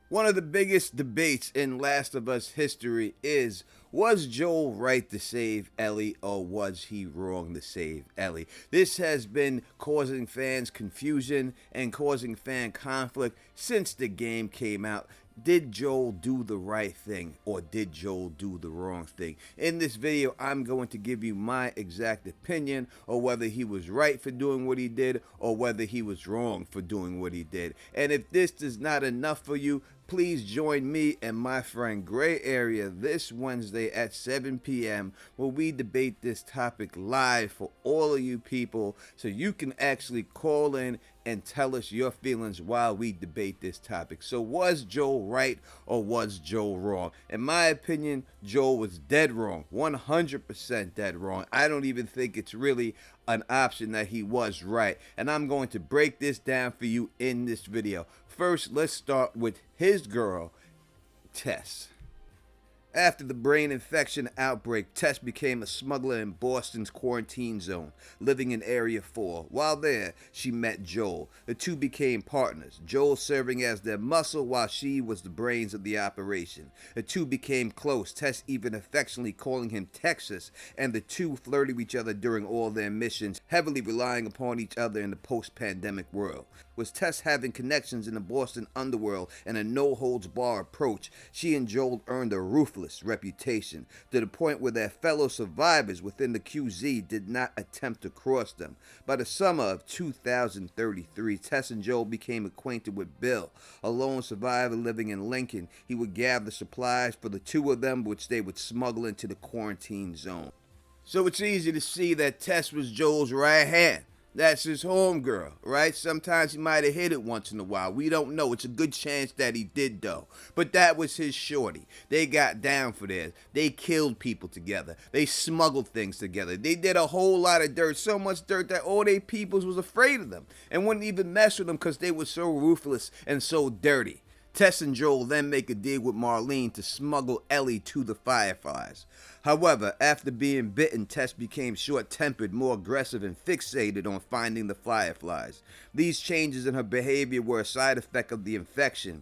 One of the biggest debates in Last of Us history is, was Joel right to save Ellie, or was he wrong to save Ellie? This has been causing fans confusion and causing fan conflict since the game came out. Did Joel do the right thing, or did Joel do the wrong thing? In this video, I'm going to give you my exact opinion on whether he was right for doing what he did or whether he was wrong for doing what he did. And if this is not enough for you, please join me and my friend Gray Area this Wednesday at 7 p.m. where we debate this topic live for all of you people, so you can actually call in and tell us your feelings while we debate this topic. So was Joel right or was Joel wrong? In my opinion, Joel was dead wrong, 100% dead wrong. I don't even think it's really an option that he was right. And I'm going to break this down for you in this video. First, let's start with his girl, Tess. After the brain infection outbreak, Tess became a smuggler in Boston's quarantine zone, living in Area 4. While there, she met Joel. The two became partners, Joel serving as their muscle while she was the brains of the operation. The two became close, Tess even affectionately calling him Texas, and the two flirted with each other during all their missions, heavily relying upon each other in the post-pandemic world. With Tess having connections in the Boston underworld and a no-holds-bar approach, she and Joel earned a ruthless reputation, to the point where their fellow survivors within the QZ did not attempt to cross them. By the summer of 2033, Tess and Joel became acquainted with Bill, a lone survivor living in Lincoln. He would gather supplies for the two of them, which they would smuggle into the quarantine zone. So it's easy to see that Tess was Joel's right hand. That's his homegirl, right? Sometimes he might have hit it once in a while. We don't know. It's a good chance that he did, though. But that was his shorty. They got down for this. They killed people together. They smuggled things together. They did a whole lot of dirt, so much dirt that all they peoples was afraid of them and wouldn't even mess with them because they were so ruthless and so dirty. Tess and Joel then make a deal with Marlene to smuggle Ellie to the Fireflies. However, after being bitten, Tess became short-tempered, more aggressive, and fixated on finding the Fireflies. These changes in her behavior were a side effect of the infection.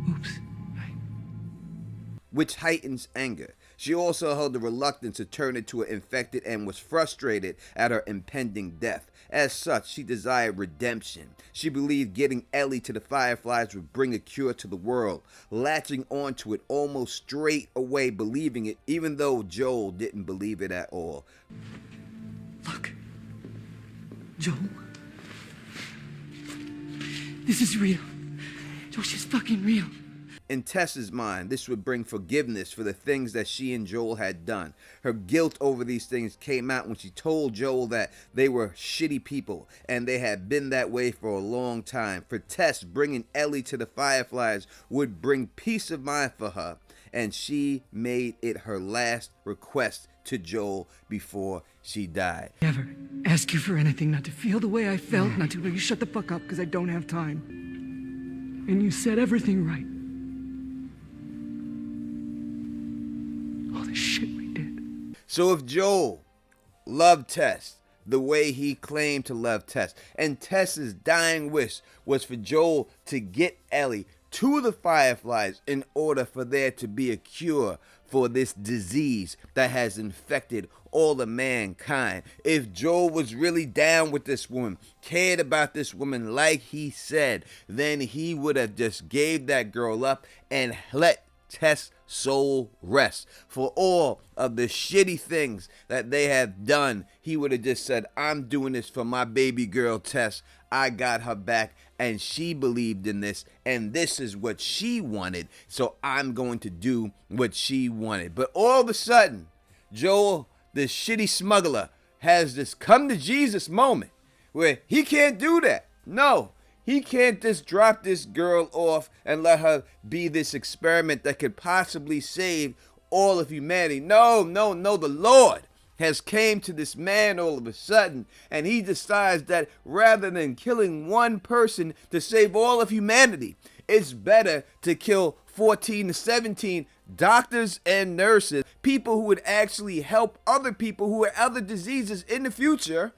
Oops. Which heightens anger. She also held the reluctance to turn into an infected and was frustrated at her impending death. As such, she desired redemption. She believed getting Ellie to the Fireflies would bring a cure to the world, latching onto it almost straight away, believing it, even though Joel didn't believe it at all. Look, Joel, this is real. Joel, she's fucking real. In Tess's mind, this would bring forgiveness for the things that she and Joel had done. Her guilt over these things came out when she told Joel that they were shitty people and they had been that way for a long time. For Tess, bringing Ellie to the Fireflies would bring peace of mind for her, and she made it her last request to Joel before she died. Never ask you for anything, not to feel the way I felt, not to, you shut the fuck up because I don't have time. And you said everything right. All the shit we did. So if Joel loved Tess the way he claimed to love Tess, and Tess's dying wish was for Joel to get Ellie to the Fireflies in order for there to be a cure for this disease that has infected all of mankind. If Joel was really down with this woman, cared about this woman like he said, then he would have just gave that girl up and let Tess' soul rest. For all of the shitty things that they have done, he would have just said, I'm doing this for my baby girl Tess. I got her back and she believed in this and this is what she wanted, so I'm going to do what she wanted. But all of a sudden, Joel, the shitty smuggler, has this come to Jesus moment where he can't do that. No. He can't just drop this girl off and let her be this experiment that could possibly save all of humanity. No. The Lord has came to this man all of a sudden, and he decides that rather than killing one person to save all of humanity, it's better to kill 14 to 17, doctors and nurses, people who would actually help other people who had other diseases in the future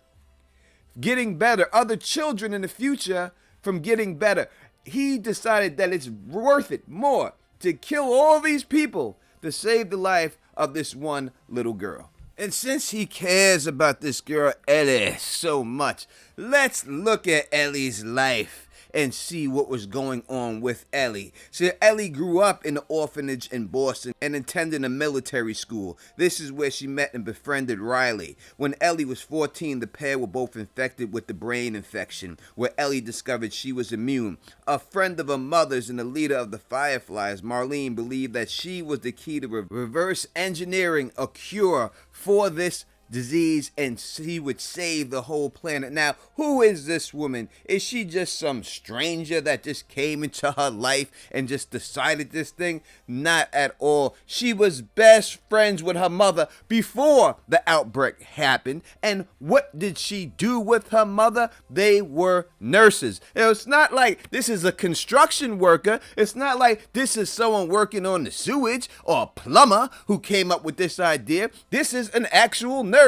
getting better, other children in the future from getting better. He decided that it's worth it more to kill all these people to save the life of this one little girl. And since he cares about this girl Ellie so much, let's look at Ellie's life and see what was going on with Ellie. So Ellie grew up in an orphanage in Boston and attended a military school. This is where she met and befriended Riley. When Ellie was 14, the pair were both infected with the brain infection, where Ellie discovered she was immune. A friend of her mother's and the leader of the Fireflies, Marlene, believed that she was the key to reverse engineering a cure for this disease, and she would save the whole planet. Now, who is this woman? Is she just some stranger that just came into her life and just decided this thing? Not at all. She was best friends with her mother before the outbreak happened. And what did she do with her mother? They were nurses. It's not like this is a construction worker. It's not like this is someone working on the sewage or a plumber who came up with this idea. This is an actual nurse.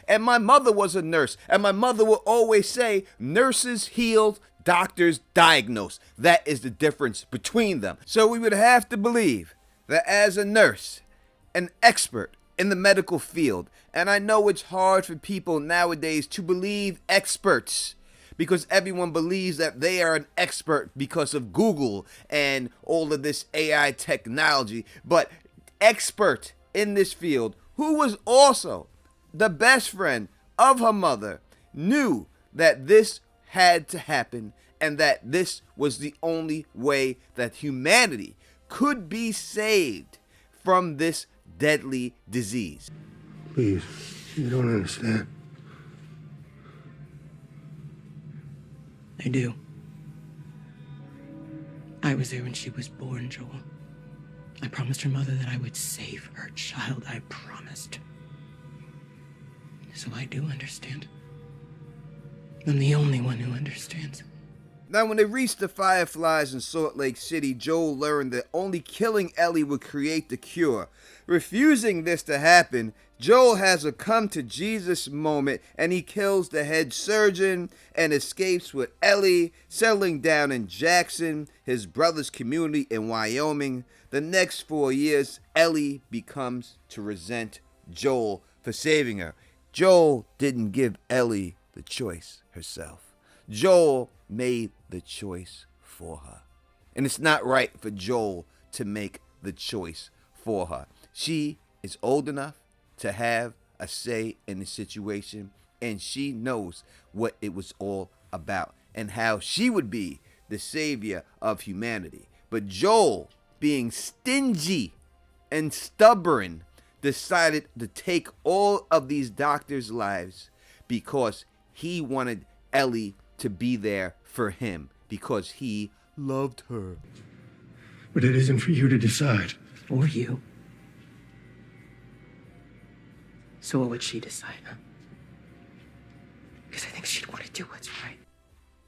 And my mother was a nurse, and my mother would always say, nurses healed, doctors diagnosed. That is the difference between them. So we would have to believe that as a nurse, an expert in the medical field, and I know it's hard for people nowadays to believe experts, because everyone believes that they are an expert because of Google and all of this AI technology, but expert in this field, who was also the best friend of her mother, knew that this had to happen and that this was the only way that humanity could be saved from this deadly disease. Please, you don't understand. I do. I was there when she was born, Joel. I promised her mother that I would save her child. I promised. So I do understand. I'm the only one who understands. Now, when they reached the Fireflies in Salt Lake City, Joel learned that only killing Ellie would create the cure. Refusing this to happen, Joel has a come-to-Jesus moment, and he kills the head surgeon and escapes with Ellie, settling down in Jackson, his brother's community in Wyoming. The next 4 years, Ellie becomes to resent Joel for saving her. Joel didn't give Ellie the choice herself. Joel made the choice for her. And it's not right for Joel to make the choice for her. She is old enough to have a say in the situation, and she knows what it was all about and how she would be the savior of humanity. But Joel, being stingy and stubborn, decided to take all of these doctors' lives because he wanted Ellie to be there for him, because he loved her. But it isn't for you to decide. Or you. So what would she decide, huh? Because I think she'd want to do what's right.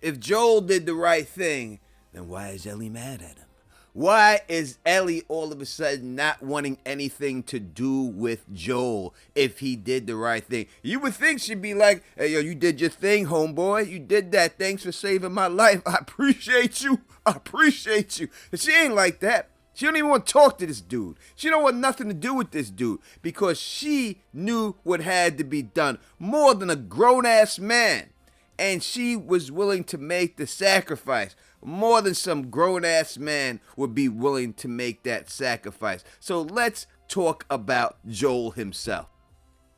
If Joel did the right thing, then why is Ellie mad at him? Why is Ellie all of a sudden not wanting anything to do with Joel if he did the right thing? You would think she'd be like, hey, yo, you did your thing, homeboy. You did that. Thanks for saving my life. I appreciate you. I appreciate you. And she ain't like that. She don't even want to talk to this dude. She don't want nothing to do with this dude because she knew what had to be done more than a grown-ass man. And she was willing to make the sacrifice more than some grown-ass man would be willing to make that sacrifice. So let's talk about Joel himself.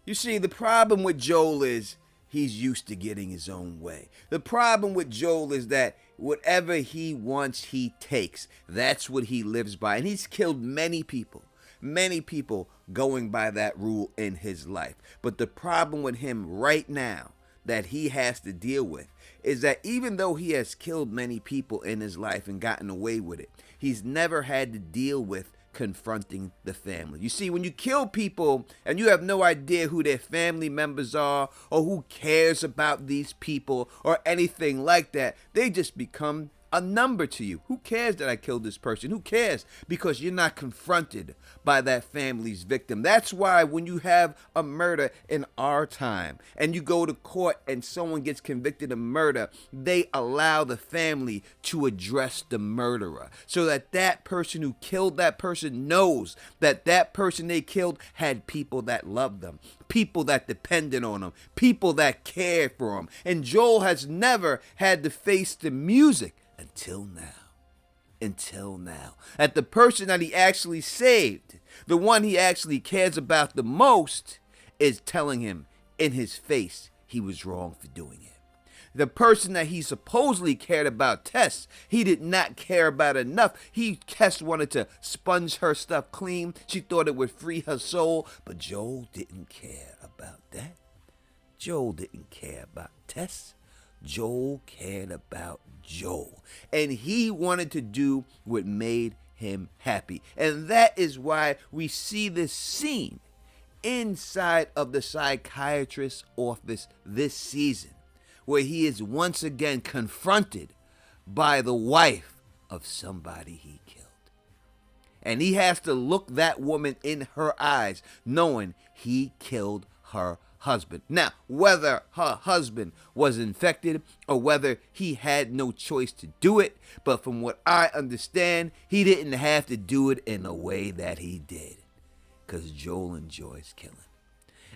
You see, the problem with Joel is he's used to getting his own way. The problem with Joel is that whatever he wants, he takes. That's what he lives by. And he's killed many people going by that rule in his life. But the problem with him right now that he has to deal with is that even though he has killed many people in his life and gotten away with it, he's never had to deal with confronting the family. You see, when you kill people and you have no idea who their family members are or who cares about these people or anything like that, they just become a number to you. Who cares that I killed this person? Who cares? Because you're not confronted by that family's victim. That's why when you have a murder in our time and you go to court and someone gets convicted of murder, they allow the family to address the murderer so that that person who killed that person knows that that person they killed had people that loved them, people that depended on them, people that cared for them. And Joel has never had to face the music until now. Until now. That the person that he actually saved, the one he actually cares about the most, is telling him in his face he was wrong for doing it. The person that he supposedly cared about, Tess, he did not care about enough. Tess wanted to sponge her stuff clean. She thought it would free her soul, but Joel didn't care about that. Joel didn't care about Tess. Joel cared about Joel. And he wanted to do what made him happy. And that is why we see this scene inside of the psychiatrist's office this season, where he is once again confronted by the wife of somebody he killed. And he has to look that woman in her eyes, knowing he killed her husband. Now, whether her husband was infected or whether he had no choice to do it, but from what I understand, he didn't have to do it in a way that he did, because Joel enjoys killing.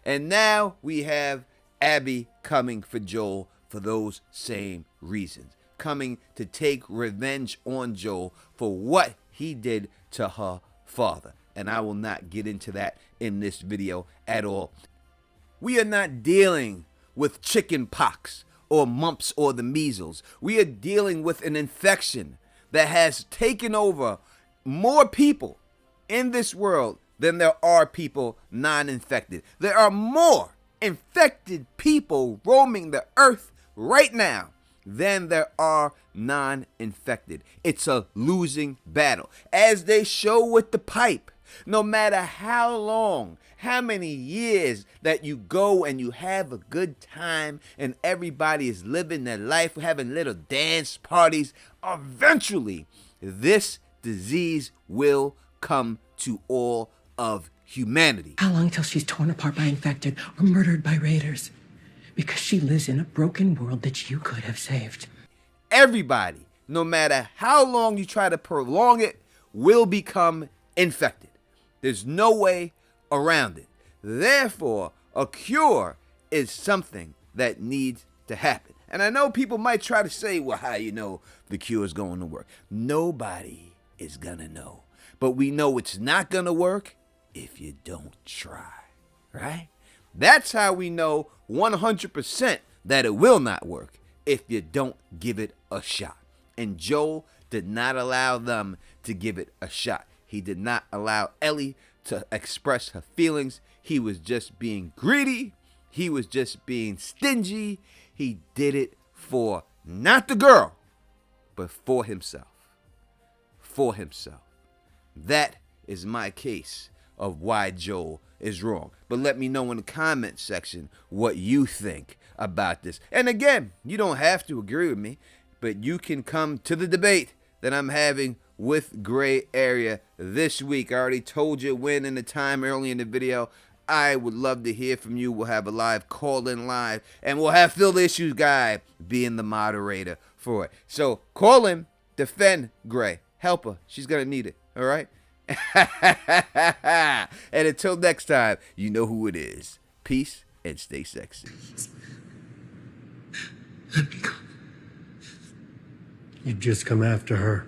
And now we have Abby coming for Joel for those same reasons, coming to take revenge on Joel for what he did to her father. And I will not get into that in this video at all. We are not dealing with chicken pox or mumps or the measles. We are dealing with an infection that has taken over more people in this world than there are people non-infected. There are more infected people roaming the earth right now than there are non-infected. It's a losing battle. As they show with the pipe, no matter how long, how many years that you go and you have a good time and everybody is living their life, having little dance parties, eventually this disease will come to all of humanity. How long till she's torn apart by infected or murdered by raiders? Because she lives in a broken world that you could have saved. Everybody, no matter how long you try to prolong it, will become infected. There's no way around it. Therefore, a cure is something that needs to happen. And I know people might try to say, well, how you know the cure is going to work? Nobody is going to know. But we know it's not going to work if you don't try, right? That's how we know 100% that it will not work if you don't give it a shot. And Joel did not allow them to give it a shot. He did not allow Ellie to express her feelings. He was just being greedy. He was just being stingy. He did it for not the girl, but for himself. For himself. That is my case of why Joel is wrong. But let me know in the comment section what you think about this. And again, you don't have to agree with me, but you can come to the debate that I'm having with Gray Area this week. I already told you when and the time early in the video. I would love to hear from you. We'll have a live call-in live, and we'll have Phil the Issues Guy being the moderator for it. So call him, defend Gray, help her. She's gonna need it. All right. And until next time, you know who it is. Peace and stay sexy. Let me go. You've just come after her.